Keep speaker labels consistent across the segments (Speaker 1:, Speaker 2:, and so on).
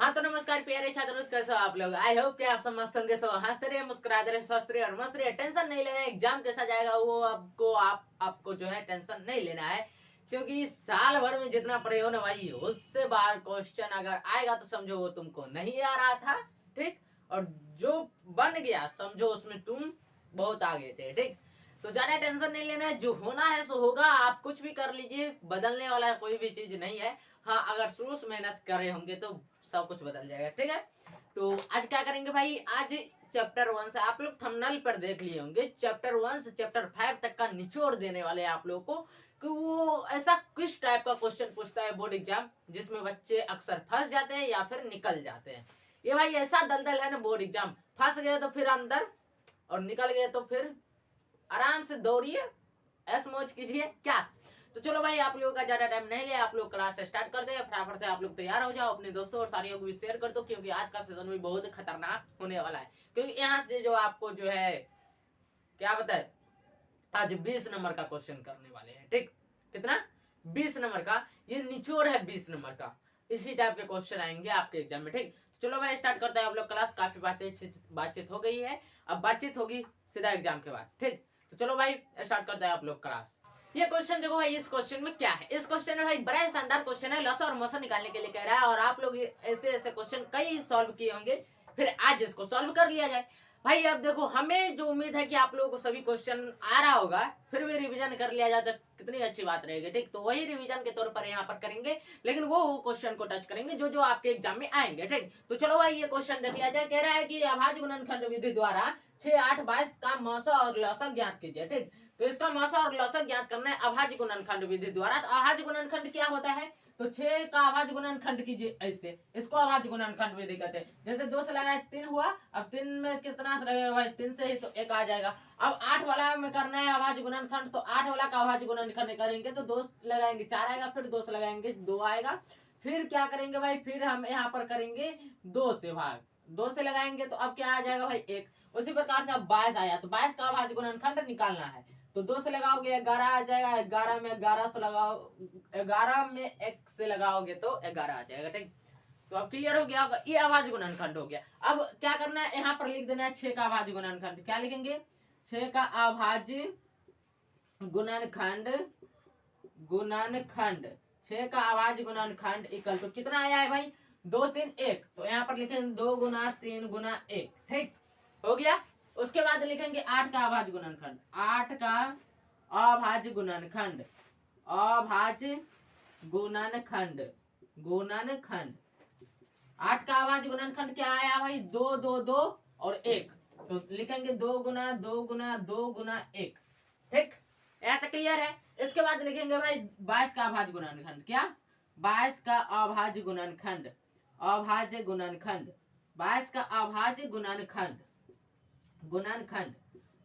Speaker 1: हाँ तो नमस्कार प्यारे छात्रों, कैसे हो आप लोग। आई होप कि आप सब मस्त होंगे। सो हंसते रहे, मुस्कुराते रहे, स्वस्थ रहे और मस्त रहे। टेंशन नहीं लेना है, एग्जाम कैसा जाएगा वो आपको जो है टेंशन नहीं लेना है, क्योंकि साल भर में जितना पढ़े हो ना भाई, उससे बाहर क्वेश्चन अगर आएगा तो समझो वो तुमको नहीं आ रहा था। ठीक। और जो बन गया समझो उसमें तुम बहुत आगे थे। ठीक। तो ज्यादा टेंशन नहीं लेना है, जो होना है सो होगा। आप कुछ भी कर लीजिए, बदलने वाला कोई भी चीज नहीं है। हाँ, अगर शुरू से मेहनत करे होंगे तो सब कुछ बदल जाएगा। ठीक है। तो आज क्या करेंगे भाई, आज चैप्टर 1 से आप लोग थंबनेल पर देख लिए होंगे, चैप्टर 1 से चैप्टर 5 तक का निचोड़ देने वाले हैं आप लोगों को कि वो ऐसा किस टाइप का क्वेश्चन पूछता है बोर्ड एग्जाम, जिसमें बच्चे अक्सर फंस जाते हैं या फिर निकल जाते हैं। ये भाई ऐसा दलदल है ना बोर्ड एग्जाम, फंस गए तो फिर अंदर और निकल गए तो फिर आराम से दौड़िए, ऐस मौज कीजिए क्या। तो चलो भाई, आप लोगों का ज्यादा टाइम नहीं लिया, आप लोग क्लास स्टार्ट कर दे। फटाफट से आप लोग तैयार हो जाओ, अपने दोस्तों और साथियों को भी शेयर कर दो, क्योंकि आज का सेशन भी बहुत खतरनाक होने वाला है। क्योंकि यहाँ से जो आपको जो है क्या बताए, आज 20 नंबर का क्वेश्चन करने वाले हैं। ठीक। कितना? 20 नंबर का। ये निचोड़ है 20 नंबर का। इसी टाइप के क्वेश्चन आएंगे आपके एग्जाम में। ठीक। चलो भाई स्टार्ट करते हैं आप लोग क्लास। काफी बातचीत हो गई है, अब बातचीत होगी सीधा एग्जाम के बाद। ठीक। तो चलो भाई स्टार्ट करते हैं आप लोग क्लास। ये क्वेश्चन देखो भाई, इस क्वेश्चन में क्या है। इस क्वेश्चन में भाई बड़ा शानदार क्वेश्चन है, लॉस और मोशन निकालने के लिए कह रहा है। और आप लोग ऐसे ऐसे क्वेश्चन कई सॉल्व किए होंगे, फिर आज इसको सॉल्व कर लिया जाए। भाई अब देखो, हमें जो उम्मीद है कि आप लोगों को सभी क्वेश्चन आ रहा होगा, फिर भी रिवीजन कर लिया जाए तो कितनी अच्छी बात रहेगी। ठीक। तो वही रिवीजन के तौर पर यहाँ पर करेंगे, लेकिन वो क्वेश्चन को टच करेंगे जो जो आपके एग्जाम में आएंगे। ठीक। तो चलो भाई ये क्वेश्चन देख लिया जाए। कह रहा है कि अभाज्य गुणनखंड विधि द्वारा 6, 8, 22 का मौसा और लौसक ज्ञात कीजिए। ठीक। तो इसका मौसा और लौसक ज्ञात करना है अभाज्य गुणनखंड विधि द्वारा। तो अभाज्य गुणनखंड क्या होता है, तो 6 का अभाज्य गुणनखंड कीजिए ऐसे, इसको अभाज्य गुणनखंड विधि कहते हैं। जैसे 2 से लगाए 3 हुआ, अब 3 में कितना से लगेगा भाई, 3 से ही तो 1 आ जाएगा। अब 8 वाला में करना है अभाज्य गुणनखंड, तो 8 वाला का अभाज्य गुणनखंड करेंगे तो 2 लगाएंगे 4 आएगा, फिर 2 से लगाएंगे 2 आएगा। फिर क्या करेंगे भाई, फिर हम यहाँ पर करेंगे 2 से भाग, 2 से लगाएंगे तो अब क्या आ जाएगा भाई 1। उसी प्रकार से अब 22 आया, तो 22 का अभाज्य गुणनखंड निकालना है। तो 2 से लगाओगे 11 आ जाएगा, 11 में 11 से लगाओ, 11 में 1 से लगाओगे तो 11 आ जाएगा। ठीक। तो अब क्लियर हो गया होगा, ये अभाज्य गुणनखंड हो गया। अब क्या करना है, यहाँ पर लिख देना है 6 का अभाज्य गुणनखंड। क्या लिखेंगे, 6 का अभाज्य गुणनखंड, गुणनखंड 6 का अभाज्य गुणनखंड इक्वल टू कितना आया है भाई, 2, 3, 1। तो यहाँ पर लिखेंगे 2 गुना 3 गुना 1। ठीक हो गया। उसके बाद लिखेंगे 8 का अभाज्य गुणनखंड, 8 का अभाज्य गुणनखंड, अभाज्य गुणनखंड, गुणनखंड 8 का अभाज्य गुणनखंड क्या आया भाई, 2, 2, 2 और 1। तो लिखेंगे 2 गुना 2 गुना 2 गुना 1। ठीक। यहाँ तक क्लियर है। इसके बाद लिखेंगे भाई 22 का अभाज्य गुणनखंड। क्या, 22 का अभाज्य गुणनखंड, अभाज्य गुणनखंड 22 का अभाज्य गुणनखंड, गुणनखंड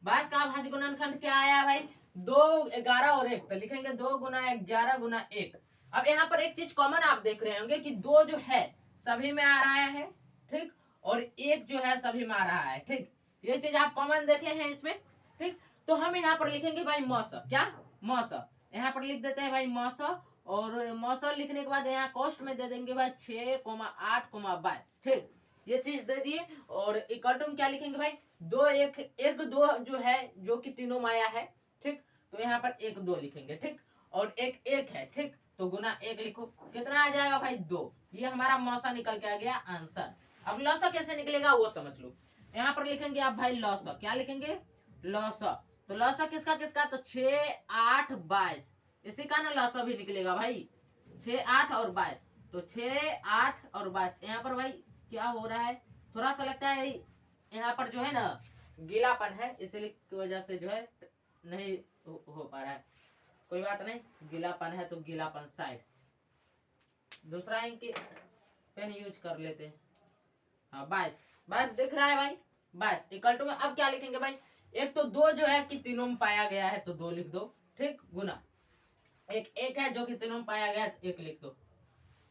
Speaker 1: 22 का अभाज्य गुणनखंड क्या आया भाई, 2, 11 और 1। तो लिखेंगे 2 गुना 11 गुना 1। अब यहाँ पर एक चीज कॉमन आप देख रहे होंगे कि 2 जो है सभी में आ रहा है। ठीक। और 1 जो है सभी में आ रहा है। ठीक। ये चीज आप कॉमन देखे हैं इसमें। ठीक। तो हम यहाँ पर लिखेंगे भाई मौसा, क्या, मौसा यहाँ पर लिख देते हैं भाई मौसा। और मौसा लिखने के बाद यहाँ कॉस्ट में दे देंगे भाई 6, 8, 22। ठीक। ये चीज दे दिए। और इक्वल टू क्या लिखेंगे भाई, 2, 1, 1, 2 जो है, जो कि तीनों माया है। ठीक। तो यहाँ पर 1, 2 लिखेंगे। ठीक। और 1, 1 है। ठीक। तो गुना 1 लिखो, कितना आ जाएगा भाई 2। ये हमारा मौसा निकल के आ गया आंसर। अब लौसा कैसे निकलेगा वो समझ लो। यहाँ पर लिखेंगे आप भाई लौसा, क्या लिखेंगे, लौसा। तो लौसा किसका किसका, तो 6, 8, 22, इसी का ना लौसा भी निकलेगा भाई, 6, 8 और 22। तो 6, 8 और 22। यहाँ पर भाई क्या हो रहा है, थोड़ा सा लगता है यहाँ पर जो है ना गीलापन है, इसलिए की वजह से जो है नहीं हो पा रहा है। कोई बात नहीं, गीलापन है तो गीलापन साइड, दूसरा इंक पेन यूज कर लेते हैं। हाँ 22, 22 दिख रहा है भाई, 22 इक्वल टू में अब क्या लिखेंगे भाई, एक तो 2 जो है कि तीनों में पाया गया है तो 2 लिख दो। ठीक। गुना 1, 1 है जो कि तीनों में पाया गया है तो 1 लिख दो।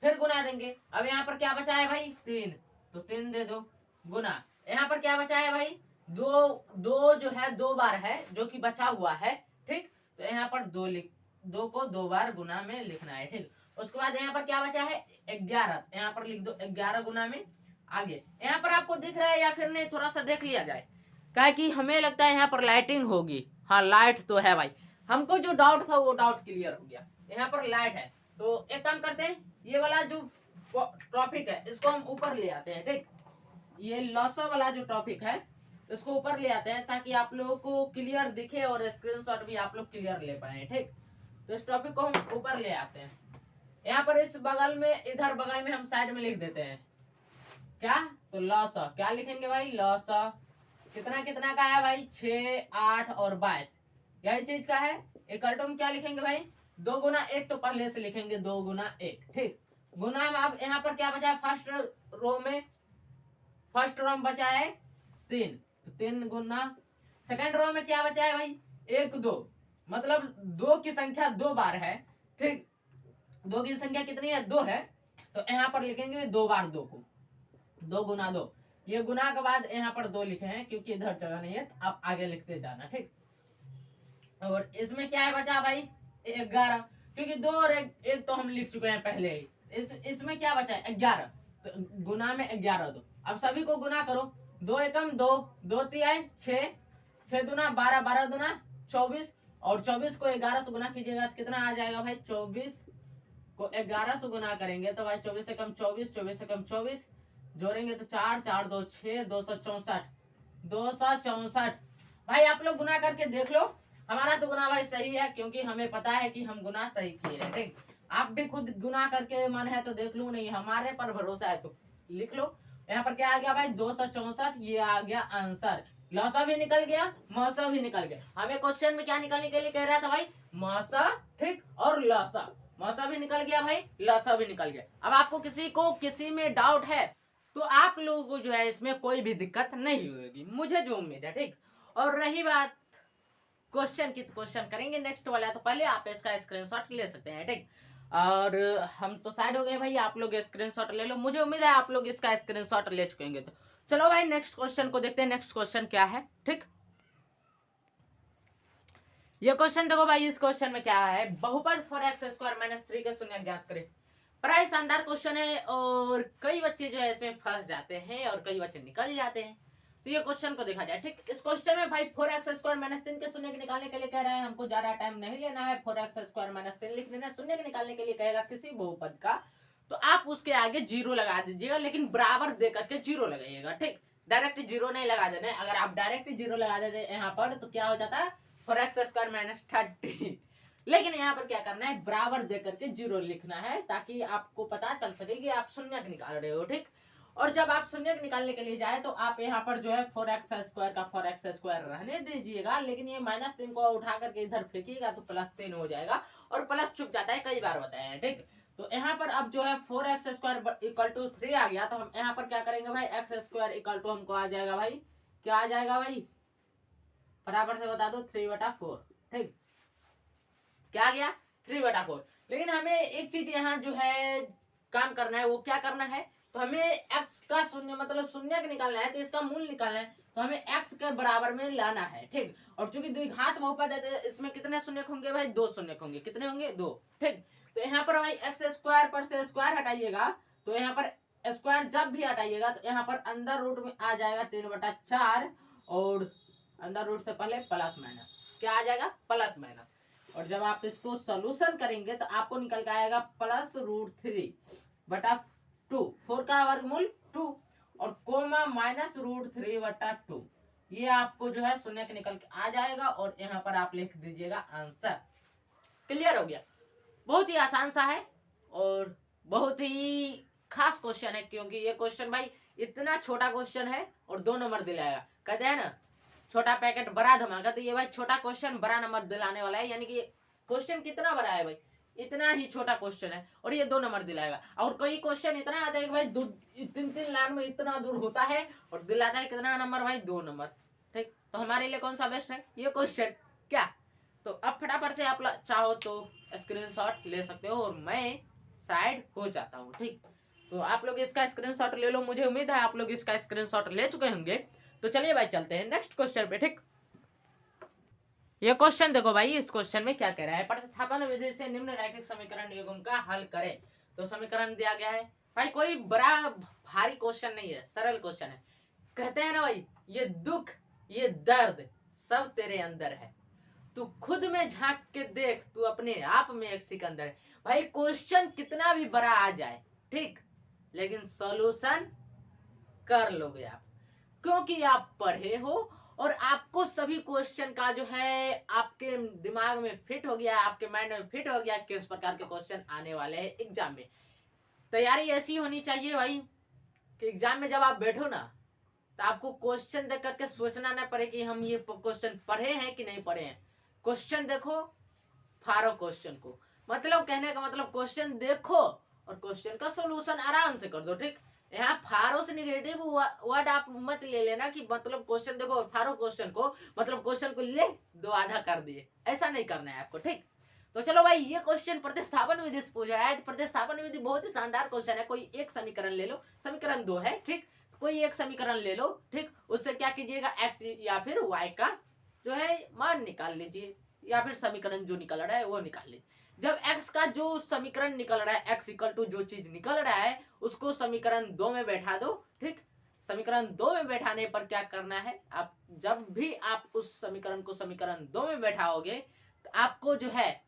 Speaker 1: फिर गुना देंगे। अब यहाँ पर क्या बचा है भाई, 3, तो 3 दे दो। गुना यहाँ पर क्या बचा है भाई, 2 जो है 2 बार है जो कि बचा हुआ है। ठीक। तो यहाँ पर 2 को 2 बार गुना में लिखना है। ठीक। उसके बाद यहाँ पर क्या बचा है 11, यहाँ पर लिख दो 11 गुना में आगे। यहाँ पर आपको दिख रहा है या फिर नहीं, थोड़ा सा देख लिया जाए, क्या कि हमें लगता है यहाँ पर लाइटिंग होगी। हाँ लाइट तो है भाई, हमको जो डाउट था वो डाउट क्लियर हो गया, यहाँ पर लाइट है। तो एक काम करते हैं, ये वाला जो टॉपिक है इसको हम ऊपर ले आते हैं, ठीक। ये लॉसा वाला जो टॉपिक है इसको ऊपर ले आते हैं ताकि आप लोगों को क्लियर दिखे और स्क्रीनशॉट भी आप लोग क्लियर ले पाए, ठीक। तो इस टॉपिक को हम ऊपर ले आते हैं। यहाँ पर इस बगल में, इधर बगल में हम साइड में लिख देते हैं क्या, तो लॉसा क्या लिखेंगे भाई, लॉसा कितना कितना का है भाई 6, 8 और 22, यही चीज का है। इक्वल टू में क्या लिखेंगे भाई 2 गुना 1, तो पहले से लिखेंगे 2 गुना 1, ठीक। गुना में अब यहाँ पर क्या बचा है, फर्स्ट रो में बचा है 3, तो 3 गुना, सेकंड रो में क्या बचा है भाई 1, 2, मतलब 2 की संख्या 2 बार है, ठीक। 2 की संख्या कितनी है 2 है, तो यहाँ पर लिखेंगे 2 बार 2 को, 2 गुना 2, ये गुना के बाद यहाँ पर 2 लिखे हैं क्योंकि इधर जगह नहीं है, तो आप आगे लिखते जाना, ठीक। और इसमें क्या है बचा भाई 11, क्योंकि 2 और 1 तो हम लिख चुके हैं पहले ही। इसमें क्या बचा है 11, तो गुना में 11 दो, अब सभी को गुना करो, 2 एकम 2, 2 तिहाई 6, 6 दूना 12, 12 दूना 24, और 24 को 11 से गुना कीजिएगा तो कितना आ जाएगा भाई 24 को 11 से गुना करेंगे तो भाई 24 से कम 24, 24 से कम 24, जोड़ेंगे तो 4, 4 2 6, 264, 264। भाई आप लोग गुना करके देख लो, हमारा तो गुना भाई सही है क्योंकि हमें पता है कि हम गुना सही किए हैं, ठीक। आप भी खुद गुना करके मन है तो देख लो, नहीं हमारे पर भरोसा है तो लिख लो। यहाँ पर क्या आ गया भाई 264, ये आ गया आंसर। लौसा भी निकल गया, मौसा भी निकल गया। हमें क्वेश्चन में क्या निकलने के लिए कह रहा था भाई मौसा, ठीक, और लौसा। मौसा भी निकल गया भाई, लौसा भी निकल गया। अब आपको किसी को किसी में डाउट है तो आप लोगों को जो है इसमें कोई भी दिक्कत नहीं होगी, मुझे जो उम्मीद है, ठीक। और रही बात क्वेश्चन की, तो क्वेश्चन करेंगे नेक्स्ट वाला, तो पहले आप इसका स्क्रीनशॉट ले सकते हैं, ठीक। और हम तो साइड हो गए भाई, आप लोग स्क्रीनशॉट ले लो, मुझे उम्मीद है आप लोग इसका स्क्रीनशॉट ले चुके होंगे। तो चलो भाई नेक्स्ट क्वेश्चन को देखते हैं, नेक्स्ट क्वेश्चन क्या है, ठीक। ये क्वेश्चन देखो भाई, इस क्वेश्चन में क्या है, बहुपद 4x² - 3 के शून्य ज्ञात करें। बड़ा ही शानदार क्वेश्चन है और कई बच्चे जो है इसमें फंस जाते हैं और कई बच्चे निकल जाते हैं। तो ये क्वेश्चन को देखा जाए, ठीक। इस क्वेश्चन में भाई 4x² - 3 के शून्य निकालने के लिए कह रहा है, हमको ज्यादा टाइम नहीं लेना है, 4x² - 3 लिख देना है। शून्य के निकालने के लिए कहेगा किसी बहुपद का, तो आप उसके आगे 0 लगा दीजिएगा, लेकिन बराबर दे करके 0 लगाइएगा, ठीक। डायरेक्ट 0 नहीं लगा देना है, अगर आप डायरेक्ट 0 लगा देते यहाँ पर तो क्या हो जाता है 4x² - 30। लेकिन यहाँ पर क्या करना है, बराबर दे करके 0 लिखना है ताकि आपको पता चल सके कि आप शून्य निकाल रहे हो, ठीक। और जब आप शून्य निकालने के लिए जाए तो आप यहाँ पर जो है 4x² का 4x² रहने दीजिएगा, लेकिन ये -3 को उठा करके इधर फेंकिएगा तो +3 हो जाएगा, और प्लस छुप जाता है, कई बार बताया है, ठीक। तो यहाँ पर अब जो है 4x² = 3 आ गया, तो हम यहाँ पर क्या करेंगे भाई x² = हमको आ जाएगा भाई, क्या आ जाएगा भाई, बराबर से बता दो 3/4, ठीक। क्या गया 3/4। लेकिन हमें एक चीज यहाँ जो है काम करना है, वो क्या करना है, तो हमें x का शून्य मतलब शून्य का निकालना है, तो इसका मूल निकालना है, तो हमें x के बराबर में लाना है, ठीक। और चूंकि द्विघात बहुपद है इसमें कितने शून्य होंगे भाई 2 शून्य होंगे, कितने होंगे 2, ठीक। तो यहाँ पर भाई x² पर से स्क्वायर हटाइएगा, तो यहाँ पर स्क्वायर जब भी हटाइएगा तो यहाँ पर अंदर रूट में आ जाएगा 3/4, और अंदर रूट से पहले प्लस माइनस, क्या आ जाएगा प्लस माइनस। और जब आप इसको सोल्यूशन करेंगे तो आपको निकल के आएगा +√3/2, 4 का वर्गमूल 2 और कोमा -√3/2, ये आपको जो है शून्य के निकल के आ जाएगा, और यहाँ पर आप लिख दीजिएगा आंसर। क्लियर हो गया, बहुत ही आसान सा है और बहुत ही खास क्वेश्चन है, क्योंकि ये क्वेश्चन भाई इतना छोटा क्वेश्चन है और 2 नंबर दिलाएगा। कहते हैं ना छोटा पैकेट बड़ा धमाका, तो ये भाई छोटा क्वेश्चन बड़ा नंबर दिलाने वाला है, यानी कि क्वेश्चन कितना बड़ा है भाई, इतना ही छोटा क्वेश्चन है और ये 2 नंबर दिलाएगा। और कई क्वेश्चन इतना आता है कि भाई 3-3 लाइन में इतना दूर होता है और दिलाता है कितना नंबर भाई 2 नंबर, ठीक। तो हमारे लिए कौन सा बेस्ट है ये क्वेश्चन, क्या। तो अब फटाफट से आप चाहो तो स्क्रीनशॉट ले सकते हो और मैं साइड हो जाता हूँ, ठीक। तो आप लोग इसका स्क्रीनशॉट ले लो, मुझे उम्मीद है आप लोग इसका स्क्रीनशॉट ले चुके होंगे। तो चलिए भाई चलते हैं नेक्स्ट क्वेश्चन पे, ठीक। ये क्वेश्चन देखो भाई, इस क्वेश्चन में क्या कह रहा है, प्रतिस्थापन विधि से निम्न रैखिक समीकरण युग्म का हल करें। तो समीकरण दिया गया है भाई, कोई बड़ा भारी क्वेश्चन नहीं है, सरल क्वेश्चन है। कहते हैं ना भाई, ये दुख ये दर्द सब तेरे अंदर है, तू खुद में झांक के देख, तू अपने आप में एक सिकंदर है। भाई क्वेश्चन कितना भी बड़ा आ जाए, ठीक, लेकिन सॉल्यूशन कर लोगे आप, क्योंकि आप पढ़े हो और आपको सभी क्वेश्चन का जो है आपके दिमाग में फिट हो गया, आपके माइंड में फिट हो गया किस प्रकार के क्वेश्चन आने वाले हैं एग्जाम में। तैयारी ऐसी होनी चाहिए भाई कि एग्जाम में जब आप बैठो ना, तो आपको क्वेश्चन देख करके सोचना ना पड़े कि हम ये क्वेश्चन पढ़े हैं कि नहीं पढ़े हैं। क्वेश्चन देखो, फारो क्वेश्चन को, मतलब कहने का मतलब क्वेश्चन देखो और क्वेश्चन का सोल्यूशन आराम से कर दो, ठीक। यहाँ फारो से निगेटिव वर्ड आप मत ले लेना कि मतलब क्वेश्चन देखो और फारो क्वेश्चन को, मतलब क्वेश्चन को ले दो आधा कर दिए, ऐसा नहीं करना है आपको, ठीक। तो चलो भाई, ये क्वेश्चन प्रतिस्थापन विधि से पूछा है। तो प्रतिस्थापन विधि बहुत ही शानदार क्वेश्चन है। कोई एक समीकरण ले लो, समीकरण 2 है, ठीक, कोई एक समीकरण ले लो, ठीक, उससे क्या कीजिएगा, एक्स या फिर वाई का जो है मान निकाल लीजिए, या फिर समीकरण जो निकल रहा है वो निकाल लीजिए। जब x का जो समीकरण निकल रहा है, x इक्वल टू जो चीज निकल रहा है उसको समीकरण 2 में बैठा दो, ठीक। समीकरण 2 में बैठाने पर क्या करना है, आप जब भी आप उस समीकरण को समीकरण 2 में बैठाओगे तो आपको जो है,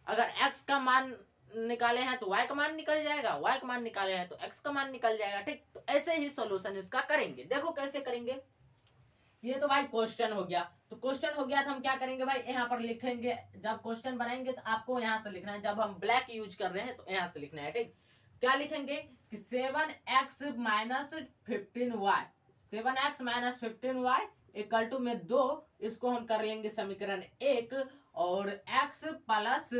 Speaker 1: अगर x का मान निकाले हैं तो y का मान निकल जाएगा, y का मान निकाले हैं तो x का मान निकल जाएगा, ठीक। तो ऐसे ही सॉल्यूशन इसका करेंगे। देखो कैसे करेंगे, ये तो भाई क्वेश्चन हो गया। तो क्वेश्चन हो गया तो हम क्या करेंगे भाई, यहाँ पर लिखेंगे, जब क्वेश्चन बनाएंगे तो आपको यहाँ से लिखना है, जब हम ब्लैक यूज कर रहे हैं तो यहाँ से लिखना है, ठीक। क्या लिखेंगे कि 7x minus 15y, 7x minus 15y equal to में 2, इसको हम कर लेंगे समीकरण 1, और x plus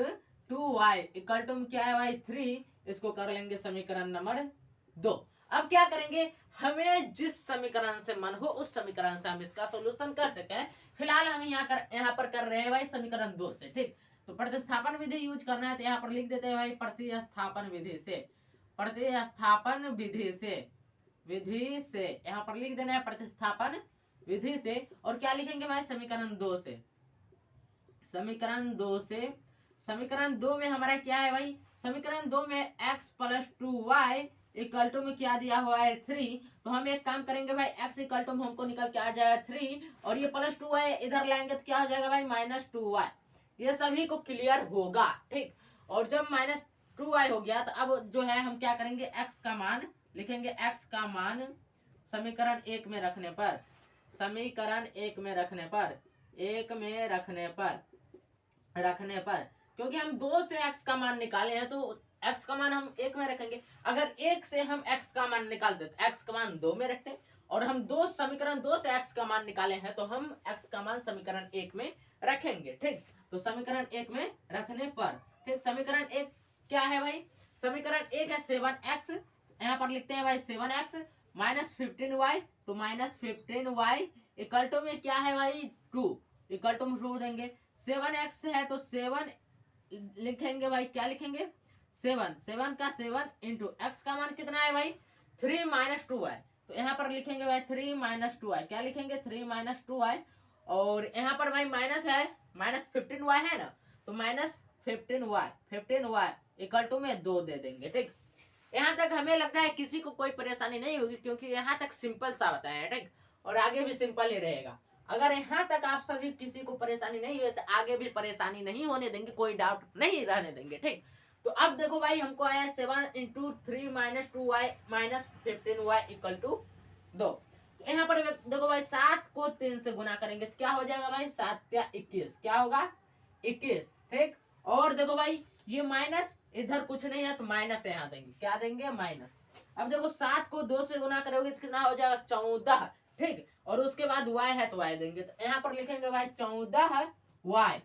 Speaker 1: 2y equal to में क्या है भाई 3, इसको कर लेंगे समीकरण नंबर 2। अब क्या करेंगे, हमें जिस समीकरण से मन हो उस समीकरण से हम इसका सॉल्यूशन कर सकते हैं। फिलहाल हम यहाँ पर कर रहे हैं भाई समीकरण 2 से, ठीक। तो प्रतिस्थापन विधि यूज करना है तो यहाँ पर लिख देते हैं भाई प्रतिस्थापन विधि से, प्रतिस्थापन विधि से यहाँ पर लिख देना है प्रतिस्थापन विधि से। और क्या लिखेंगे भाई, समीकरण 2 से, समीकरण 2 से, समीकरण 2 में हमारा क्या है भाई, समीकरण 2 में x plus 2y equal to में क्या दिया हुआ है 3। तो हम एक काम करेंगे भाई, x इक्वल टू हमको निकल के आ जाएगा 3, और ये प्लस 2y इधर लाएंगे तो क्या हो जाएगा भाई माइनस 2y। ये सभी को क्लियर होगा, ठीक। और जब माइनस 2y हो गया तो अब जो है हम क्या करेंगे, x का मान लिखेंगे, x का मान समीकरण 1 में रखने पर, समीकरण 1 में रखने पर, 1 में रखने पर, क्योंकि हम 2 से x का मान निकाले हैं तो x का मान हम 1 में रखेंगे। अगर 1 से हम x का मान निकाल दे तो x का मान 2 में रखते हैं, और हम समीकरण 2 से x का मान निकाले हैं तो हम x का मान समीकरण 1 में रखेंगे, ठीक। तो समीकरण 1 में रखने पर, ठीक, समीकरण 1 क्या है भाई, समीकरण 1 है 7x, यहाँ पर लिखते हैं भाई 7x माइनस 15y, तो माइनस 15y इक्वल टू में क्या है भाई 2, इक्वल टू में 2 देंगे। 7x है तो 7 लिखेंगे भाई, क्या लिखेंगे 7, 7 का 7 इंटू एक्स का मान कितना है भाई 3 माइनस 2y, तो यहाँ पर लिखेंगे भाई 3 माइनस 2y, क्या लिखेंगे 3 माइनस 2y, और यहाँ पर भाई माइनस है, माइनस 15y है ना, तो माइनस 15y इक्वल टू में 2 दे देंगे, ठीक। यहाँ तक हमें लगता है किसी को कोई परेशानी नहीं होगी, क्योंकि यहाँ तक सिंपल सा बताया है, ठीक, और आगे भी सिंपल ही रहेगा। अगर यहाँ तक आप सभी किसी को परेशानी नहीं हुई तो आगे भी परेशानी नहीं होने देंगे, कोई डाउट नहीं रहने देंगे, ठीक। तो अब देखो भाई, हमको आया 7 into 3 minus 2y minus 15y equal to 2। तो यहाँ पर देखो भाई 7 को 3 से गुना करेंगे तो क्या हो जाएगा भाई 7 या 21, क्या होगा 21, ठीक। और देखो भाई ये माइनस इधर कुछ नहीं है तो माइनस यहाँ देंगे, क्या देंगे माइनस। अब देखो 7 को 2 से गुना करोगे तो कितना हो जाएगा 14, ठीक। और उसके बाद y है तो y देंगे, तो यहाँ पर लिखेंगे भाई 14y,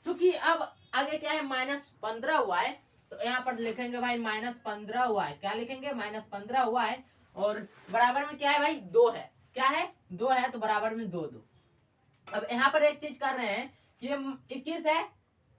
Speaker 1: चूंकि अब आगे क्या है माइनस 15y, तो यहाँ पर लिखेंगे भाई माइनस 15y, क्या लिखेंगे माइनस 15y, और बराबर में क्या है भाई 2 है, क्या है 2 है, तो बराबर में 2 2। अब यहाँ पर एक चीज कर रहे हैं कि ये 21 है,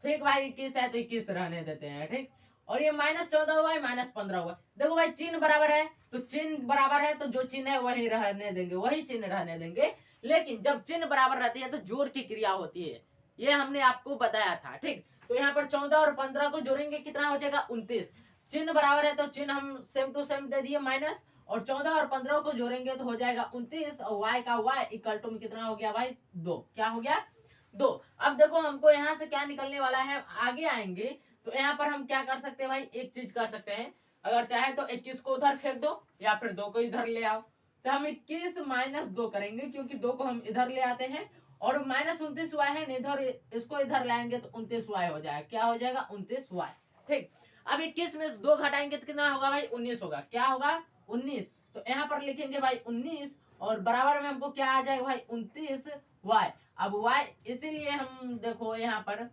Speaker 1: ठीक भाई 21 है तो 21 रहने देते हैं, ठीक। और ये माइनस 14 हुआ है, माइनस 15 हुआ है। देखो भाई चिन्ह बराबर है तो चिन्ह बराबर है तो जो चिन्ह है वही रहने देंगे, वही चिन्ह रहने देंगे। लेकिन जब चिन्ह बराबर रहती है तो जोड़ की क्रिया होती है, ये हमने आपको बताया था। ठीक, तो यहाँ पर 14 और 15 को जोड़ेंगे कितना हो जाएगा 29। चिन्ह बराबर है तो चिन्ह हम सेम टू सेम दे दिए माइनस, और 14 और 15 को जोड़ेंगे तो हो जाएगा 29, और y का y इक्वल टू में कितना हो गया भाई 2। क्या हो गया 2। अब देखो हमको यहाँ से क्या निकलने वाला है, आगे आएंगे तो यहाँ पर हम क्या कर सकते हैं भाई, एक चीज कर सकते हैं, अगर चाहे तो 21 को उधर फेंक दो या फिर 2 को इधर ले आओ। तो हम 21 माइनस 2 करेंगे, क्योंकि 2 को हम इधर ले आते हैं, और माइनस 29y है इधर, इसको इधर लाएंगे तो 29y हो जाएगा। क्या हो जाएगा 29y। ठीक, अब 21 में 2 घटाएंगे तो कितना होगा भाई 19 होगा। क्या होगा 19। तो यहाँ पर लिखेंगे भाई 19, और बराबर में हमको क्या आ जाएगा भाई 29y। अब y इसीलिए हम देखो यहाँ पर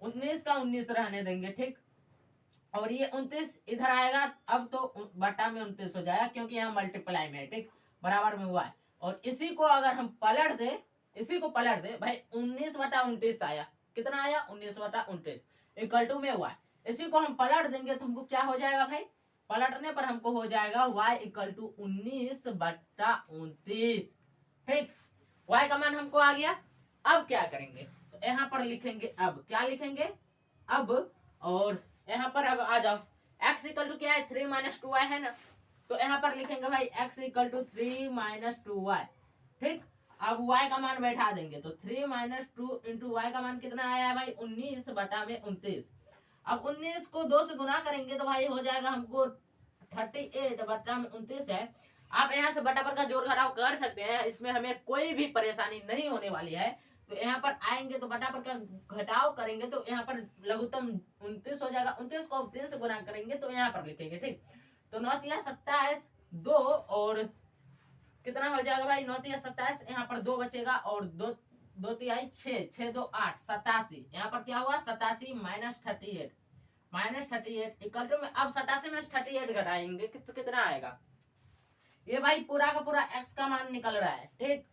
Speaker 1: 19 का 19 रहने देंगे। ठीक, और ये 29 इधर आएगा, अब तो बटा में 29 हो जाएगा, क्योंकि यहाँ मल्टीप्लाई में है। ठीक, बराबर में हुआ है, और इसी को अगर हम पलट दे, इसी को पलट दे भाई 19 बटा 29 आया, कितना आया 19 बटा 29 इक्वल टू में हुआ है। इसी को हम पलट देंगे तो हमको क्या हो जाएगा भाई, पलटने पर हमको हो जाएगा y इक्वल टू 19 बटा 29। ठीक, y का मान हमको आ गया। अब क्या करेंगे, तो यहाँ पर लिखेंगे, अब क्या लिखेंगे अब, और यहाँ पर अब आ जाओ, x इक्वल टू क्या है 3 माइनस 2y है ना, तो यहाँ पर लिखेंगे भाई x equal to 3 minus 2y। ठीक, अब y का मान बैठा देंगे तो 3 माइनस 2 इंटू y का मान कितना आया है भाई 19 बटा में 29। अब 19 को 2 से गुना करेंगे तो भाई हो जाएगा हमको 38 बटा में 29 है। आप यहाँ से बटा पर का जोड़ घटाव कर सकते हैं, इसमें हमें कोई भी परेशानी नहीं होने वाली है। तो यहाँ पर आएंगे तो बटा पर का घटाव करेंगे तो यहाँ पर लघुत्तम 29 हो जाएगा। 29 को 3 से गुना करेंगे तो यहाँ पर लिखेंगे। ठीक, तो 9 तिया 27 2, और कितना हो जाएगा भाई 9 तिया 27, यहाँ पर 2 बचेगा, और 2 2 तिहाई 6 6 2 8 87, यहाँ पर क्या हुआ 87 माइनस 38 इक्वल टू में, अब 87 में 38 घटाएंगे तो कितना आएगा, ये भाई पूरा का पूरा x का मान निकल रहा है। ठीक,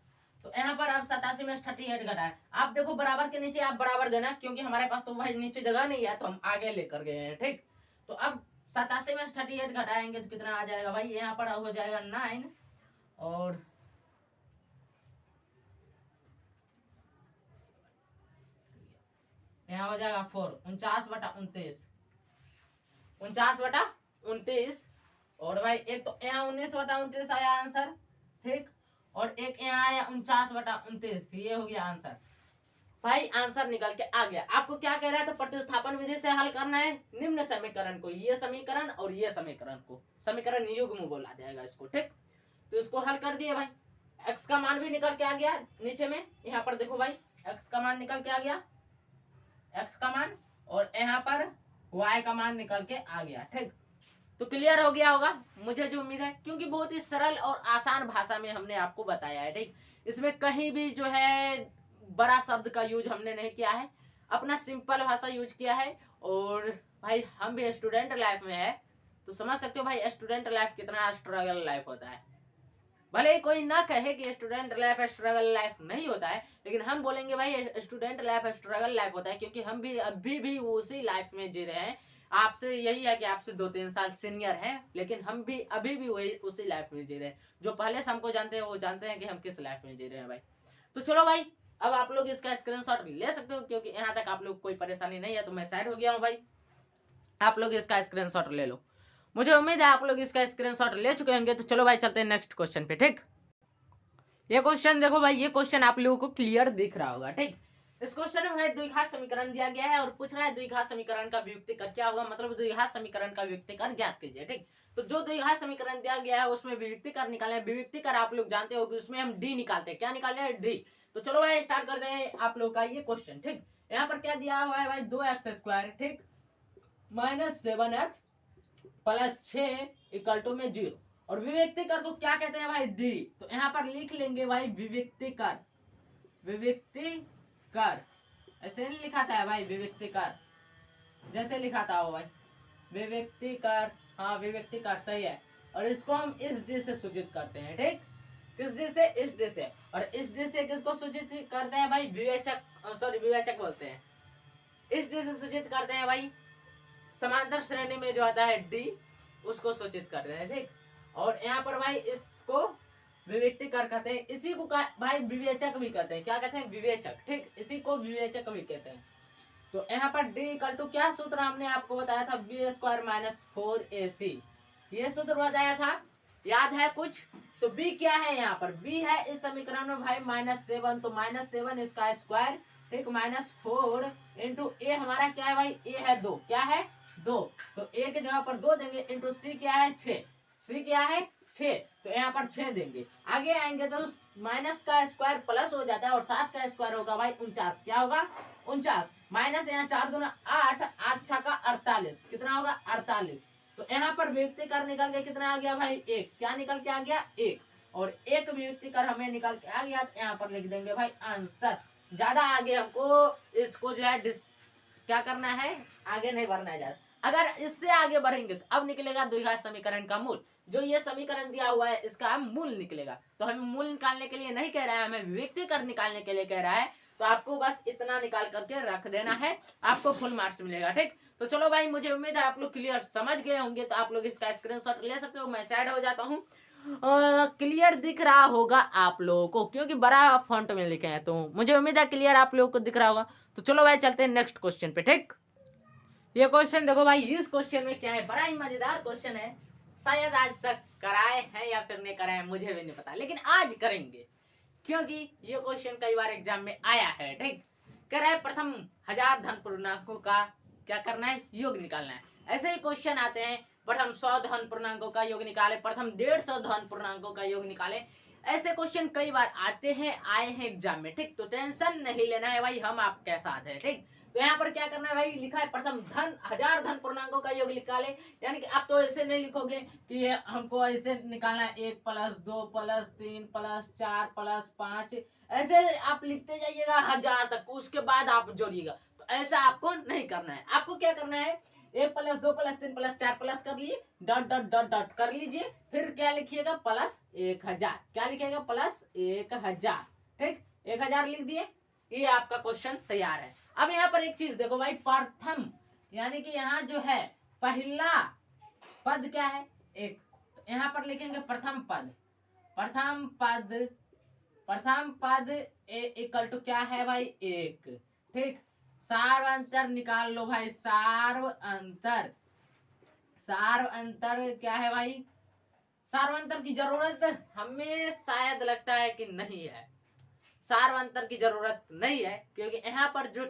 Speaker 1: तो यहाँ पर अब 87 में 38 घटाए, आप देखो बराबर के नीचे आप बराबर देना, क्योंकि हमारे पास तो भाई नीचे जगह नहीं है तो हम आगे लेकर गए हैं। ठीक, तो अब 87 में 38 घटाएंगे तो कितना आ जाएगा भाई, यहाँ पर हो जाएगा 9, और यहाँ हो जाएगा 4, 49 बटा 29, 49 बटा 29, और भाई एक तो यहाँ 19 बटा 29 आया आंसर। ठीक, और एक यहाँ आया 49 बटा 29, ये हो गया आंसर। भाई आंसर निकल के आ गया। आपको क्या कह रहा है, तो प्रतिस्थापन विधि से हल करना है निम्न समीकरण को, ये समीकरण और ये समीकरण को, समीकरण युग्म बोला जाएगा इसको। ठीक, तो इसको हल कर दिए भाई, x का मान भी निकल के आ गया नीचे में, यहाँ पर देखो भाई x का मान निकल के आ गया, x का मान, और यहाँ पर y का मान निकल के आ गया। ठीक, तो क्लियर हो गया होगा मुझे जो उम्मीद है, क्योंकि बहुत ही सरल और आसान भाषा में हमने आपको बताया है। ठीक, इसमें कहीं भी जो है बड़ा शब्द का यूज हमने नहीं किया है, अपना सिंपल भाषा यूज किया है। और भाई हम भी स्टूडेंट लाइफ में है तो समझ सकते हो भाई स्टूडेंट लाइफ कितना स्ट्रगल लाइफ होता है। भले ही कोई ना कहे कि स्टूडेंट लाइफ स्ट्रगल लाइफ नहीं होता है, लेकिन हम बोलेंगे भाई स्टूडेंट लाइफ स्ट्रगल लाइफ होता है, क्योंकि हम भी अभी भी उसी लाइफ में जी रहे हैं। आपसे यही है कि आपसे 2-3 साल सीनियर हैं, लेकिन हम भी अभी भी वही उसी लाइफ में जी रहे हैं। जो पहले से हमको जानते हैं वो जानते हैं कि हम किस लाइफ में जी रहे हैं भाई। तो चलो भाई, अब आप लोग इसका स्क्रीनशॉट ले सकते हो, क्योंकि यहाँ तक आप लोग कोई परेशानी नहीं है तो मैं साइड हो गया हूँ भाई। आप लोग इसका स्क्रीनशॉट ले लो, मुझे उम्मीद है आप लोग इसका स्क्रीनशॉट ले चुके होंगे। तो चलो भाई चलते हैं नेक्स्ट क्वेश्चन पे। ठीक, ये क्वेश्चन देखो भाई, ये क्वेश्चन आप लोगों को क्लियर दिख रहा होगा। ठीक, इस क्वेश्चन में भाई द्विघात समीकरण दिया गया है और पूछ रहा है द्विघात समीकरण का व्युत्क्रम क्या होगा, मतलब द्विघात समीकरण का व्युत्क्रम ज्ञात कीजिए। ठीक, तो जो द्विघात समीकरण दिया गया है उसमें व्युत्क्रम निकालना है। व्युत्क्रम आप लोग जानते हो कि उसमें हम डी निकालते हैं, क्या निकालते हैं डी। तो चलो भाई स्टार्ट करते हैं आप लोग का ये क्वेश्चन। ठीक, यहाँ पर क्या दिया हुआ है भाई 2x², ठीक, minus 7x plus 6 equal to में 0, और विविक्तिकर को क्या कहते हैं भाई डी। तो यहाँ पर लिख लेंगे भाई विविक्तिकर, विविक्तिकर ऐसे नहीं लिखा था भाई, विविक्तिकर जैसे लिखा था वो भाई विविक्तिकर, हाँ विविक्तिकर सही है। और इसको हम इस डी से सूचित करते हैं। ठीक, किस डी से, इस डी से, और इस डी से किसको सूचित करते हैं भाई विवेचक, सॉरी विवेचक बोलते हैं, इस डी से सूचित करते हैं भाई समांतर श्रेणी में जो आता है डी, उसको सूचित करते हैं। ठीक, और यहाँ पर भाई इसको विविक्तिकर कहते हैं। इसी को भाई विवेचक भी कहते हैं। क्या कहते हैं? विवेचक। ठीक, इसी को विवेचक भी कहते हैं। तो यहाँ पर D इक्वल टू क्या सूत्र हमने आपको बताया था? बी स्क्वायर माइनस 4AC, ये सूत्र बताया था, याद है कुछ? तो B क्या है? यहाँ पर B है इस समीकरण में भाई -7, तो -7 इसका स्क्वायर, ठीक, -4 इंटू A हमारा क्या है भाई? A है 2, क्या है? 2, तो A के जगह पर 2 देंगे, इंटू C क्या है? 6, C क्या है? 6, तो यहाँ पर 6 देंगे। आगे आएंगे तो माइनस का स्क्वायर प्लस हो जाता है और 7 का स्क्वायर होगा भाई 49, क्या होगा? 49, माइनस यहाँ 4 दूना 8, 8 छक्का 48, कितना होगा? 48। तो यहाँ पर विभक्तिकर निकल के कितना आ गया भाई? 1, क्या निकल के आ गया? 1, और एक विभक्तिकर हमें निकल के आ गया, तो यहाँ पर लिख देंगे भाई आंसर। ज्यादा आगे हमको इसको जो है क्या करना है? आगे नहीं बढ़ना है ज्यादा। अगर इससे आगे बढ़ेंगे तो अब निकलेगा द्विघात समीकरण का मूल। जो ये समीकरण दिया हुआ है इसका मूल निकलेगा। तो हमें मूल निकालने के लिए नहीं कह रहा है, हमें विभक्तिकर निकालने के लिए कह रहा है। तो आपको बस इतना निकाल करके रख देना है, आपको फुल मार्क्स मिलेगा। ठीक, तो चलो भाई, मुझे उम्मीद है आप लोग क्लियर समझ गए होंगे। तो आप लोग इसका स्क्रीनशॉट ले सकते हो, मैं साइड हो जाता हूँ। क्लियर दिख रहा होगा आप लोगों को, क्योंकि बड़ा फॉन्ट में लिखे हैं, तो मुझे उम्मीद है क्लियर आप लोगों को दिख रहा होगा। तो चलो भाई चलते हैं नेक्स्ट क्वेश्चन पे। ठीक, ये क्वेश्चन देखो भाई, इस क्वेश्चन में क्या है, बड़ा ही मजेदार क्वेश्चन है। शायद आज तक कराए हैं या फिर नहीं कराए, मुझे भी नहीं पता, लेकिन आज करेंगे क्योंकि ये क्वेश्चन कई बार एग्जाम में आया है। ठीक, कह रहा है प्रथम 1000 धन पूर्णांकों का क्या करना है? योग निकालना है। ऐसे ही क्वेश्चन आते हैं, प्रथम 100 धन पूर्णांकों का योग निकाले, प्रथम 150 धन पूर्णांकों का योग निकाले। ऐसे क्वेश्चन कई बार आते हैं, आए हैं एग्जाम में। ठीक, तो टेंशन नहीं लेना है भाई, हम आपके साथ हैं। ठीक, तो यहाँ पर क्या करना है भाई? लिखा है प्रथम 1000 धन पूर्णांकों का योग निकाले, यानी कि आप तो ऐसे नहीं लिखोगे कि हमको ऐसे निकालना है 1 + 2 + 3 + 4 + 5, ऐसे आप लिखते जाइएगा 1000 तक, उसके बाद आप जोड़िएगा। तो ऐसा आपको नहीं करना है। आपको क्या करना है? 1 + 2 + 3 + 4 प्लस कर लिए, डॉट डॉट डॉट डॉट कर लीजिए, फिर क्या लिखिएगा? +1000, क्या लिखिएगा? +1000। ठीक, 1000 लिख दिए, ये आपका क्वेश्चन तैयार है। अब यहाँ पर एक चीज देखो भाई, प्रथम यानी कि यहाँ जो है पहला पद क्या है? 1, तो यहाँ पर लिखेंगे प्रथम पद, प्रथम पद, प्रथम पद इक्वल टू क्या है भाई? 1। ठीक, सार्व अंतर निकाल लो भाई, सार्व अंतर, सार्व अंतर क्या है भाई? सार्व अंतर की जरूरत हमें शायद लगता है कि नहीं है, सार्व अंतर की जरूरत नहीं है, क्योंकि यहाँ पर जो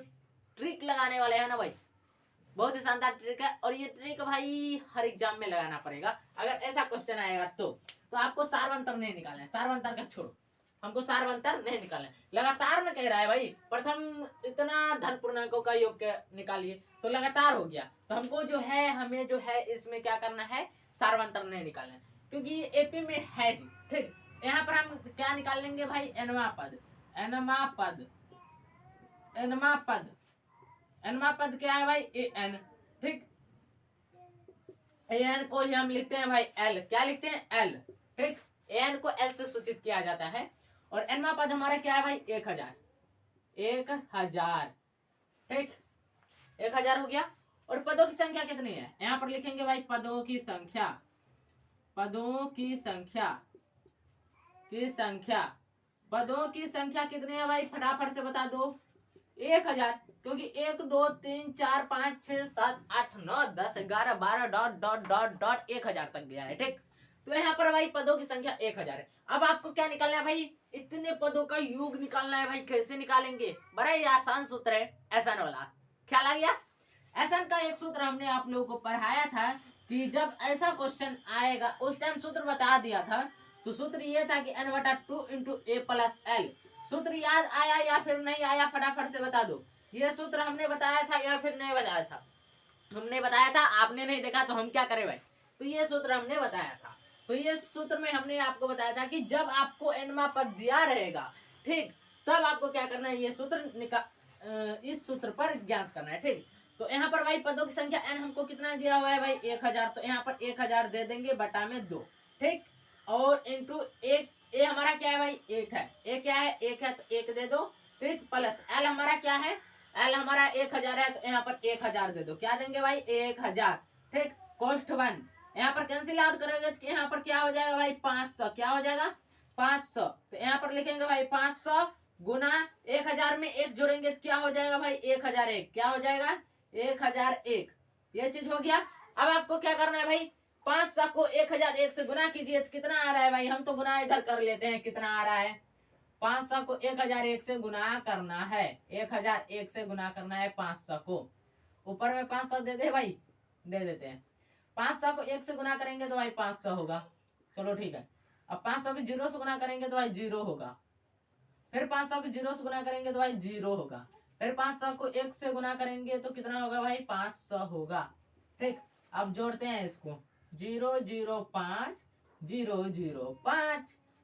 Speaker 1: ट्रिक लगाने वाले हैं ना भाई, बहुत ही शानदार ट्रिक है। और ये ट्रिक भाई हर एग्जाम में लगाना पड़ेगा। अगर ऐसा क्वेश्चन आएगा तो आपको सार्वंतर नहीं निकालना है, सार्वंतर का छोड़ो, हमको सार्वंतर नहीं निकालना है। लगातार न कह रहा है भाई, प्रथम इतना धन पूर्णांकों का योग निकालिए, तो लगातार हो गया। तो हमको जो है, हमें जो है इसमें क्या करना है? सार्वंतर नहीं निकालना है, क्योंकि एपी में है ही। ठीक, यहाँ पर हम क्या निकाल लेंगे भाई? एनवा पद, एनवा पद, एनवा पद, एनवा पद क्या है भाई? A N. ठीक, एन को ही हम लिखते हैं भाई एल, क्या लिखते हैं? एल। ठीक, एन को एल से सूचित किया जाता है। और एनवा पद हमारा क्या है भाई? 1000, 1000। ठीक, 1000 हो गया। और पदों की संख्या कितनी है? यहाँ पर लिखेंगे भाई पदों की संख्या, पदों की संख्या, की संख्या, पदों की संख्या कितनी है भाई? फटाफट से बता दो। 1000, क्योंकि 1 2 3 4 5 6 7 8 9 10 11 12 डॉट डॉट डॉट डॉट 1000 तक गया है। ठीक, तो यहाँ पर भाई पदों की संख्या 1000 है। अब आपको क्या निकालना है भाई? इतने पदों का योग निकालना है भाई। कैसे निकालेंगे? बड़ा ही आसान सूत्र है, एसन वाला। ख्याल आ गया? एसन का एक सूत्र हमने आप लोगों को पढ़ाया था कि जब ऐसा क्वेश्चन आएगा, उस टाइम सूत्र बता दिया था। तो सूत्र ये था कि n/2 × a + l। सूत्र याद आया या फिर नहीं आया? फटाफट से बता दो। ये सूत्र हमने बताया था या फिर नहीं बताया था? हमने बताया था, आपने नहीं देखा तो हम क्या करें भाई? तो ये सूत्र हमने बताया था। तो ये सूत्र में हमने आपको बताया था कि जब आपको एनवा पद दिया रहेगा, ठीक, तब आपको क्या करना है? ये सूत्र इस सूत्र पर ज्ञात करना है। ठीक, तो यहाँ पर भाई पदों की संख्या n हमको कितना दिया हुआ है भाई? 1000, तो यहाँ पर 1000 दे देंगे बटा में 2। ठीक, और इंटू 1, ए हमारा क्या है भाई? 1 है, ए क्या है? 1 है, तो 1 दे दो। ठीक, प्लस एल हमारा क्या है? एल हमारा 1000 है, तो यहाँ पर 1000 दे दो। क्या देंगे भाई? 1000। ठीक, कॉस्ट 1 यहाँ पर कैंसिल आउट करोगे तो यहाँ पर क्या हो जाएगा भाई? 500। क्या हो जाएगा? 500। तो यहाँ पर लिखेंगे भाई 500 गुना 1000 में 1 जोड़ेंगे तो क्या हो जाएगा भाई 1001। क्या हो जाएगा 1001। ये चीज हो गया। अब आपको क्या करना है भाई 500 को 1001 से गुना कीजिए तो कितना आ रहा है भाई। हम तो गुना इधर कर लेते हैं कितना आ रहा है। 500 को 1001 से गुना करना है। 1001 से गुना करना है 500 को। ऊपर में 500 दे दे भाई, दे देते हैं। 500 को 1 से गुना करेंगे तो भाई 500 होगा। चलो ठीक है। अब 500 को 0 से गुना करेंगे तो भाई 0 होगा। फिर 500 को 0 से गुना करेंगे तो भाई 0 होगा। फिर 500 को 1 से गुना करेंगे तो कितना होगा भाई 500 होगा। ठीक, अब जोड़ते हैं इसको 005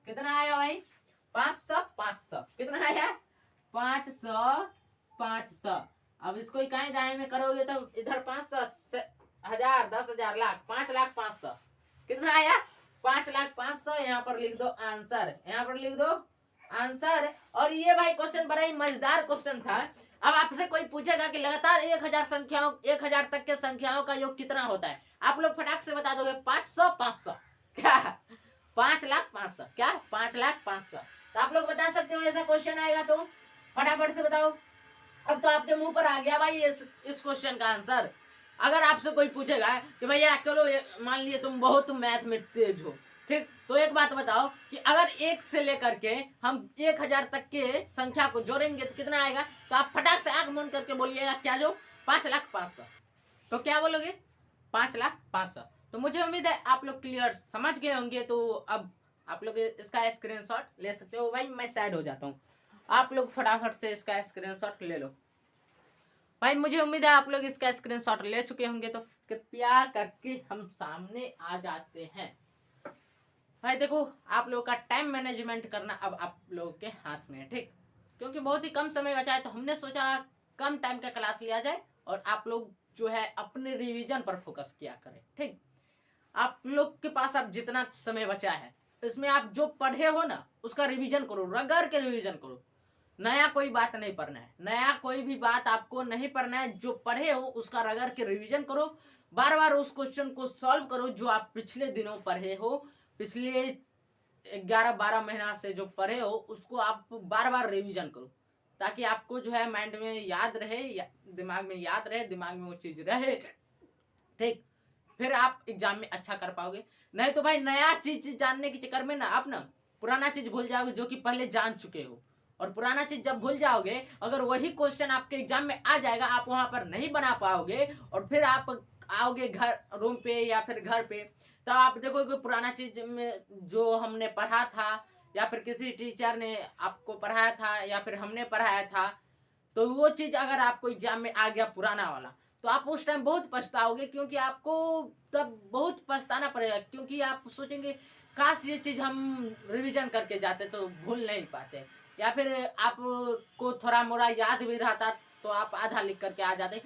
Speaker 1: कितना आया भाई 500 कितना आया 500। अब इसको इकाई दाएं में करोगे तो इधर 500 1000 10,000 लाख 5,05,100 कितना आया 5,05,100। यहाँ पर लिख दो आंसर, यहाँ पर लिख दो आंसर। और ये भाई क्वेश्चन बड़ा ही मजेदार क्वेश्चन था। अब आपसे कोई पूछेगा कि लगातार 1000 तक के संख्याओं का योग कितना होता है, आप लोग फटाक से बता दोगे 500 क्या 5,05,100 क्या 5,05,100। तो आप लोग बता सकते हो ऐसा क्वेश्चन आएगा तो फटाफट से बताओ। अब तो आपके मुंह पर आ गया भाई इस क्वेश्चन का आंसर। अगर आपसे कोई पूछेगा कि भैया चलो मान लिए तुम बहुत मैथ में तेज हो, ठीक, तो एक बात बताओ कि अगर 1 से लेकर के हम 1000 तक के संख्या को जोड़ेंगे तो कितना आएगा। तो आप फटाक से आंख बंद करके बोलिएगा क्या जो 5,05,100। तो क्या बोलोगे 5,05,100। तो मुझे उम्मीद है आप लोग क्लियर समझ गए होंगे। तो अब आप लोग इसका स्क्रीनशॉट ले सकते हो। भाई मैं साइड हो जाता हूँ, आप लोग फटाफट से इसका स्क्रीनशॉट ले लो। भाई मुझे उम्मीद है आप लोग इसका स्क्रीनशॉट ले चुके होंगे। तो कृपया करके हम सामने आ जाते हैं। भाई देखो आप लोगों का टाइम मैनेजमेंट करना अब आप लोगों के हाथ में है, ठीक, क्योंकि बहुत ही कम समय बचा है तो हमने सोचा कम टाइम का क्लास लिया जाए और आप लोग जो है अपने रिवीजन पर फोकस किया करें। ठीक, आप लोग के पास अब जितना समय बचा है इसमें आप जो पढ़े हो ना उसका रिवीजन करो, रगड़ के रिवीजन करो। नया कोई बात नहीं पढ़ना है, नया कोई भी बात आपको नहीं पढ़ना है। जो पढ़े हो उसका रगड़ के रिवीजन करो। बार बार उस क्वेश्चन को सॉल्व करो जो आप पिछले दिनों पढ़े हो, पिछले 11-12 महीना से जो पढ़े हो उसको आप बार बार रिवीजन करो ताकि आपको जो है माइंड में याद रहे, दिमाग में याद रहे, दिमाग में वो चीज रहे। ठीक, फिर आप एग्जाम में अच्छा कर पाओगे। नहीं तो भाई नया चीज जानने के चक्कर में ना आप ना पुराना चीज भूल जाओगे जो कि पहले जान चुके हो। और पुराना चीज जब भूल जाओगे, अगर वही क्वेश्चन आपके एग्जाम में आ जाएगा आप वहां पर नहीं बना पाओगे और फिर आप आओगे घर रूम पे या फिर घर पे, तो आप देखोगे पुराना चीज में जो हमने पढ़ा था या फिर किसी टीचर ने आपको पढ़ाया था या फिर हमने पढ़ाया था, तो वो चीज अगर आपको एग्जाम में आ गया पुराना वाला तो आप उस टाइम बहुत पछताओगे। क्योंकि आपको तब बहुत पछताना पड़ेगा क्योंकि आप सोचेंगे काश ये चीज हम रिवीजन करके जाते तो भूल नहीं पाते, या फिर आपको थोड़ा मोड़ा याद भी रहता तो आप आधा लिख करके आ जाते।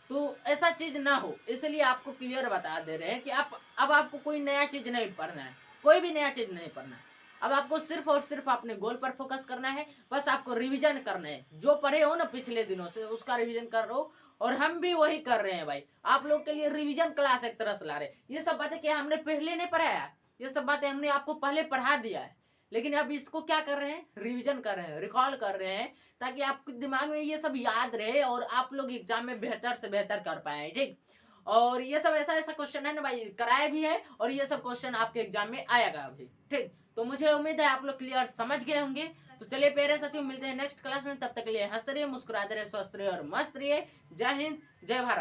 Speaker 1: तो ऐसा चीज ना हो इसलिए आपको क्लियर बता दे रहे हैं कि अब आपको कोई नया चीज नहीं पढ़ना है, कोई भी नया चीज नहीं पढ़ना है। अब आपको सिर्फ और सिर्फ अपने गोल पर फोकस करना है। बस आपको रिवीजन करना है, जो पढ़े हो ना पिछले दिनों से उसका रिवीजन कर लो। और हम भी वही कर रहे हैं भाई, आप लोग के लिए रिवीजन क्लास एक तरह से ला रहे हैं। ये सब बातें क्या हमने पहले नहीं पढ़ाया, ये सब बातें हमने आपको पहले पढ़ा दिया है, लेकिन अब इसको क्या कर रहे हैं रिवीजन कर रहे हैं, रिकॉल कर रहे हैं ताकि आपके दिमाग में ये सब याद रहे और आप लोग एग्जाम में बेहतर से बेहतर कर पाए। ठीक, और ये सब ऐसा ऐसा क्वेश्चन है ना भाई कराए भी है और ये सब क्वेश्चन आपके एग्जाम में आएगा अभी। ठीक, तो मुझे उम्मीद है आप लोग क्लियर समझ गए होंगे। तो चलिए प्यारे साथियों मिलते हैं नेक्स्ट क्लास में, तब तक के लिए हंसते रहिए, मुस्कुराते रहिए, स्वस्थ रहिए और मस्त रहिए। जय हिंद, जय भारत।